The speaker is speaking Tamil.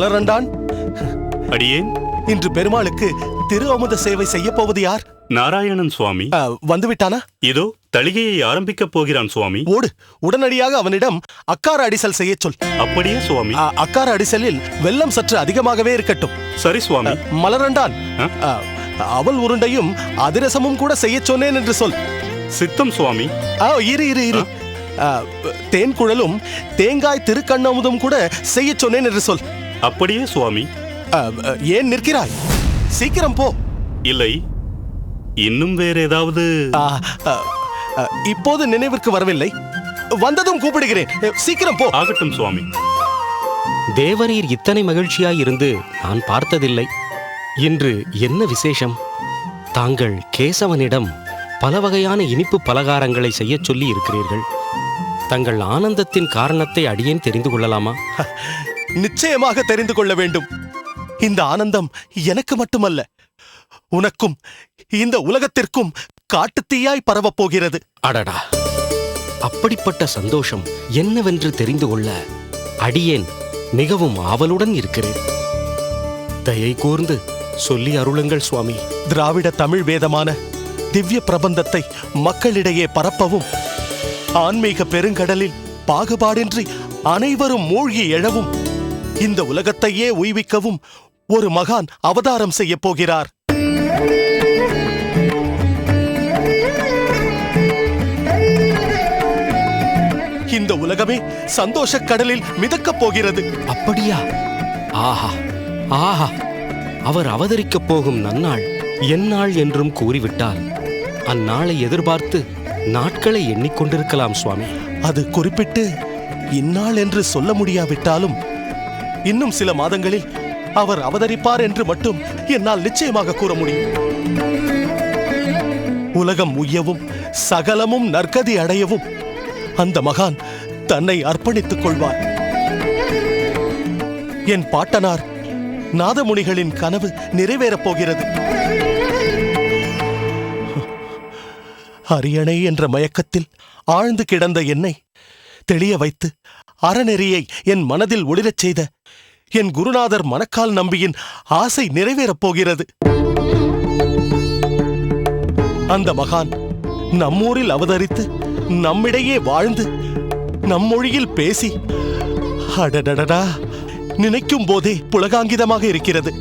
மலரண்டான், அடியேன். இன்று பெருமாளுக்கு திரு அமுத சேவை செய்ய போவது யார்? நாராயணன் சுவாமி. வந்துவிட்டானா? இதோ தளிகையை ஆரம்பிக்கப் போகிறான் சுவாமி. ஓடு, உடனடியாக அவனிடம் அக்கார அடிசல் செய்ய சொல். அப்படியே சுவாமி. அக்கார அடிசலில் வெல்லம் சற்று அதிகமாகவே இருக்கட்டும். சரி சுவாமி. மலரண்டான், அவல் உருண்டையும் அதிரசமும் கூட செய்ய சொன்னேன் என்று சொல். சித்தம் சுவாமி. இரு தேன் குழலும் தேங்காய் திருக்கண்ணமுதும் கூட செய்ய சொன்னேன் என்று சொல். அப்படியே சுவாமி. ஏன் நிற்கிறாய்? சீக்கிரம் போ. இல்லை, இன்னும் வேற ஏதாவது? இப்போது நினைவிற்கு வரவில்லை. வந்ததும் கூப்பிடுகிறேன். சீக்கிரம் போ. ஆகட்டும் சுவாமி. தேவரீர் இத்தனை மகிழ்ச்சியாயிருந்து நான் பார்த்ததில்லை. இன்று என்ன விசேஷம்? தாங்கள் கேசவனிடம் பல வகையான இனிப்பு பலகாரங்களை செய்ய சொல்லி இருக்கிறீர்கள். தங்கள் ஆனந்தத்தின் காரணத்தை அடியேன் தெரிந்து கொள்ளலாமா? நிச்சயமாக தெரிந்து கொள்ள வேண்டும். இந்த ஆனந்தம் எனக்கு மட்டுமல்ல, உனக்கும் இந்த உலகத்திற்கும் காட்டுத்தீயாய் பரவப் போகிறது. அடடா, அப்படிப்பட்ட சந்தோஷம் என்னவென்று தெரிந்து கொள்ள அடியேன் மிகவும் ஆவலுடன் இருக்கிறேன். தயை கூர்ந்து சொல்லி அருளுங்கள் சுவாமி. திராவிட தமிழ் வேதமான திவ்ய பிரபந்தத்தை மக்களிடையே பரப்பவும், ஆன்மீக பெருங்கடலில் பாகுபாடின்றி அனைவரும் மூழ்கி எழவும், இந்த உலகத்தையே உய்விக்கவும் ஒரு மகான் அவதாரம் செய்ய போகிறார். இந்த உலகமே சந்தோஷ கடலில் மிதக்கப் போகிறது. அப்படியா? ஆஹா ஆஹா, அவர் அவதரிக்கப் போகும் நன்னாள் எந்நாள் என்றும் கூறிவிட்டால் அந்நாளை எதிர்பார்த்து நாட்களை எண்ணிக்கொண்டிருக்கலாம் சுவாமி. அது குறிப்பிட்டு இந்நாள் என்று சொல்ல முடியாவிட்டாலும் இன்னும் சில மாதங்களில் அவர் அவதரிப்பார் என்று மட்டும் என்னால் நிச்சயமாக கூற முடியும். உலகம் உய்யவும் சகலமும் நற்கதி அடையவும் அந்த மகான் தன்னை அர்ப்பணித்துக் கொள்வார். என் பாட்டனார் நாதமுனிகளின் கனவு நிறைவேறப் போகிறது. அரியணை என்ற மயக்கத்தில் ஆழ்ந்து கிடந்த என்னை தெளிய வைத்து அறநெறியை என் மனதில் ஒளிரச் செய்த என் குருநாதர் மணக்கால் நம்பியின் ஆசை நிறைவேறப் போகிறது. அந்த மகான் நம்மூரில் அவதரித்து நம்மிடையே வாழ்ந்து நம்மொழியில் பேசி, அடடடடா, நினைக்கும் போதே புலகாங்கிதமாக இருக்கிறது.